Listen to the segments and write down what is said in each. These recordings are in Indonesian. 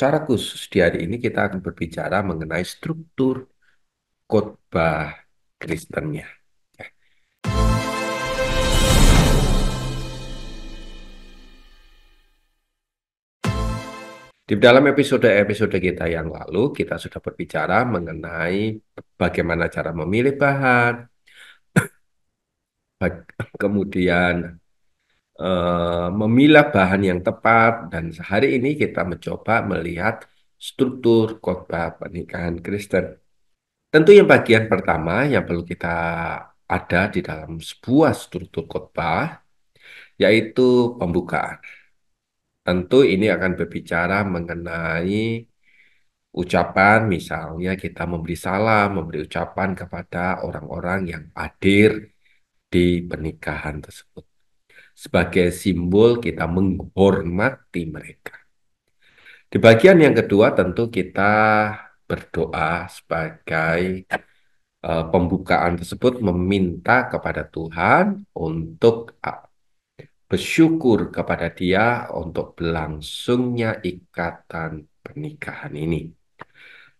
Secara khusus di hari ini kita akan berbicara mengenai struktur khotbah Kristennya. Ya. Di dalam episode-episode kita yang lalu, kita sudah berbicara mengenai bagaimana cara memilih bahan, kemudian memilah bahan yang tepat, dan hari ini kita mencoba melihat struktur khotbah pernikahan Kristen. Tentu yang bagian pertama yang perlu kita ada di dalam sebuah struktur khotbah yaitu pembukaan. Tentu ini akan berbicara mengenai ucapan, misalnya kita memberi salam, memberi ucapan kepada orang-orang yang hadir di pernikahan tersebut. Sebagai simbol kita menghormati mereka. Di bagian yang kedua tentu kita berdoa sebagai pembukaan tersebut meminta kepada Tuhan untuk bersyukur kepada Dia untuk berlangsungnya ikatan pernikahan ini.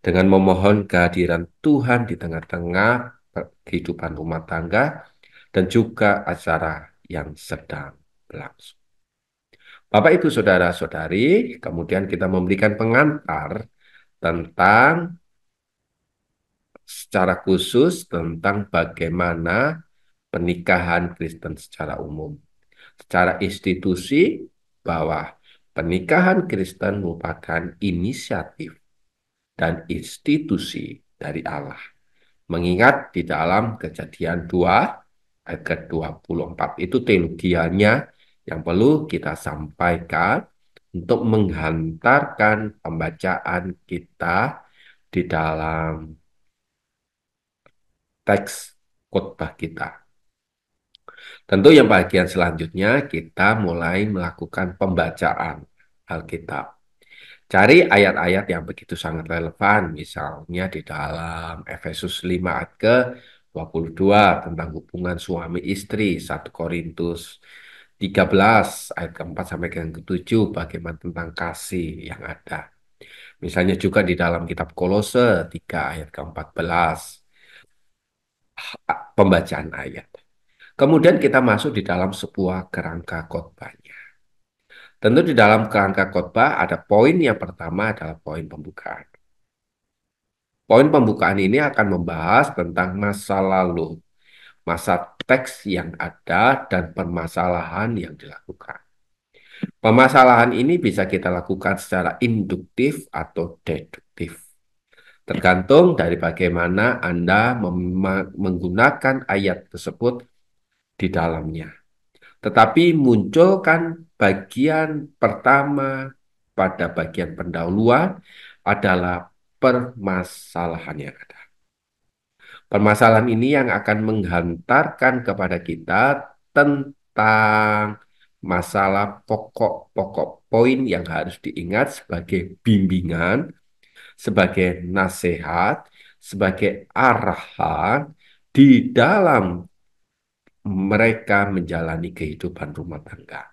Dengan memohon kehadiran Tuhan di tengah-tengah kehidupan rumah tangga dan juga acara yang sedang berlangsung. Bapak, Ibu, Saudara-saudari, kemudian kita memberikan pengantar tentang secara khusus tentang bagaimana pernikahan Kristen secara umum. Secara institusi, bahwa pernikahan Kristen merupakan inisiatif dan institusi dari Allah. Mengingat di dalam Kejadian 2 ayat ke-24 itu teologianya yang perlu kita sampaikan untuk menghantarkan pembacaan kita di dalam teks khotbah kita. Tentu yang bagian selanjutnya kita mulai melakukan pembacaan Alkitab. Cari ayat-ayat yang begitu sangat relevan, misalnya di dalam Efesus 5 ayat ke-22 tentang hubungan suami istri, 1 Korintus 13 ayat ke-4 sampai ke ke-7 bagaimana tentang kasih yang ada. Misalnya juga di dalam kitab Kolose 3 ayat ke-14 pembacaan ayat. Kemudian kita masuk di dalam sebuah kerangka khotbahnya. Tentu di dalam kerangka khotbah ada poin yang pertama adalah poin pembukaan. Poin pembukaan ini akan membahas tentang masa lalu, masa teks yang ada, dan permasalahan yang dilakukan. Permasalahan ini bisa kita lakukan secara induktif atau deduktif. Tergantung dari bagaimana Anda menggunakan ayat tersebut di dalamnya. Tetapi munculkan bagian pertama pada bagian pendahuluan adalah permasalahan yang ada. Permasalahan ini yang akan menghantarkan kepada kita tentang masalah pokok-pokok poin yang harus diingat sebagai bimbingan, sebagai nasihat, sebagai arahan di dalam mereka menjalani kehidupan rumah tangga.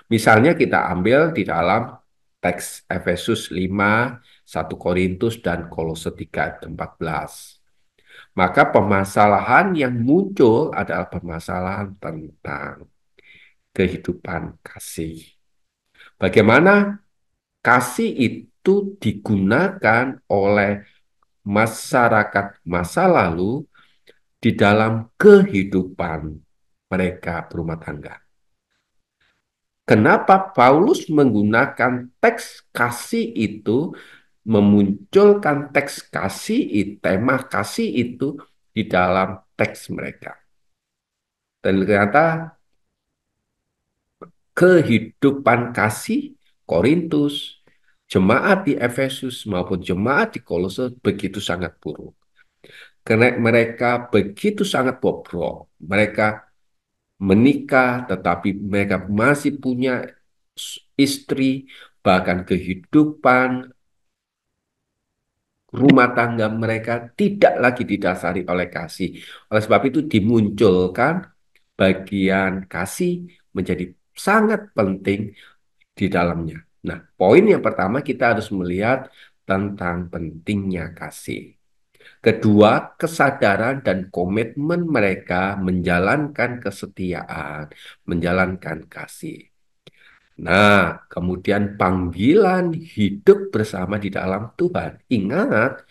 Misalnya kita ambil di dalam teks Efesus 5, 1 Korintus, dan Kolose 3 ayat 14. Maka permasalahan yang muncul adalah permasalahan tentang kehidupan kasih. Bagaimana kasih itu digunakan oleh masyarakat masa lalu di dalam kehidupan mereka berumah tangga. Kenapa Paulus menggunakan teks kasih itu, memunculkan teks kasih, tema kasih itu di dalam teks mereka. Dan ternyata kehidupan kasih Korintus, jemaat di Efesus maupun jemaat di Kolose begitu sangat buruk. Karena mereka begitu sangat bobrok. Mereka menikah, tetapi mereka masih punya istri, bahkan kehidupan rumah tangga mereka tidak lagi didasari oleh kasih. Oleh sebab itu dimunculkan bagian kasih menjadi sangat penting di dalamnya. Nah, poin yang pertama kita harus melihat tentang pentingnya kasih. Kedua, kesadaran dan komitmen mereka menjalankan kesetiaan, menjalankan kasih. Nah, kemudian panggilan hidup bersama di dalam Tuhan. Ingat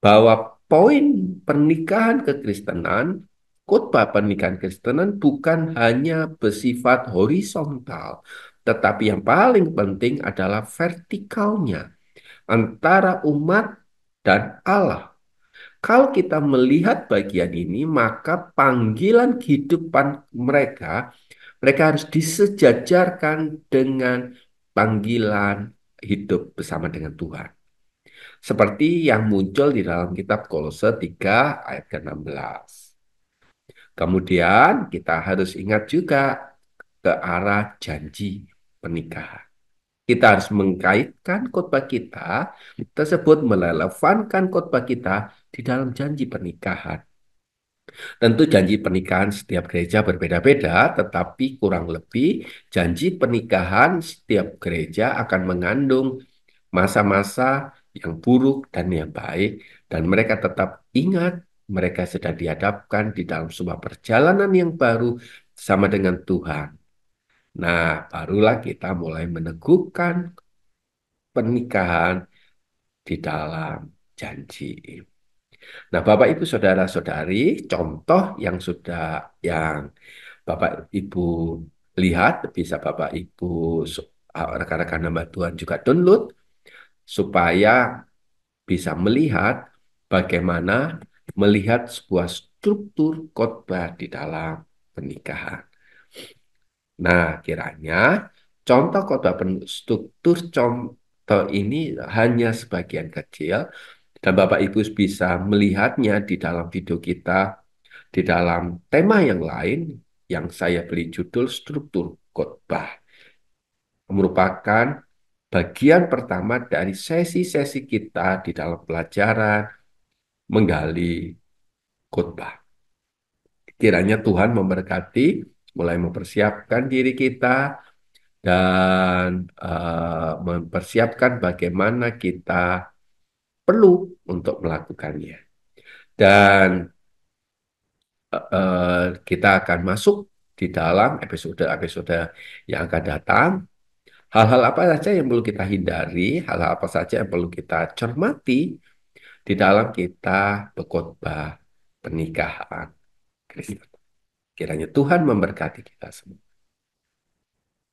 bahwa poin pernikahan kekristenan, khotbah pernikahan Kristenan bukan hanya bersifat horizontal, tetapi yang paling penting adalah vertikalnya antara umat dan Allah. Kalau kita melihat bagian ini, maka panggilan kehidupan mereka, mereka harus disejajarkan dengan panggilan hidup bersama dengan Tuhan. Seperti yang muncul di dalam kitab Kolose 3 ayat ke-16. Kemudian kita harus ingat juga ke arah janji pernikahan. Kita harus mengkaitkan khotbah kita tersebut, merelevankan khotbah kita di dalam janji pernikahan. Tentu janji pernikahan setiap gereja berbeda-beda, tetapi kurang lebih janji pernikahan setiap gereja akan mengandung masa-masa yang buruk dan yang baik, dan mereka tetap ingat mereka sedang dihadapkan di dalam sebuah perjalanan yang baru sama dengan Tuhan. Nah, barulah kita mulai meneguhkan pernikahan di dalam janji. Nah, Bapak Ibu Saudara-saudari, contoh yang sudah yang Bapak Ibu lihat, bisa Bapak Ibu rekan-rekan hamba Tuhan juga download supaya bisa melihat bagaimana melihat sebuah struktur khotbah di dalam pernikahan. Nah, kiranya contoh khotbah struktur contoh ini hanya sebagian kecil, dan Bapak Ibu bisa melihatnya di dalam video kita di dalam tema yang lain yang saya beri judul struktur khotbah. Merupakan bagian pertama dari sesi-sesi kita di dalam pelajaran menggali khotbah. Kiranya Tuhan memberkati, mulai mempersiapkan diri kita dan mempersiapkan bagaimana kita perlu untuk melakukannya. Dan kita akan masuk di dalam episode-episode yang akan datang. Hal-hal apa saja yang perlu kita hindari, hal-hal apa saja yang perlu kita cermati di dalam kita berkhotbah pernikahan Kristen. Kiranya Tuhan memberkati kita semua.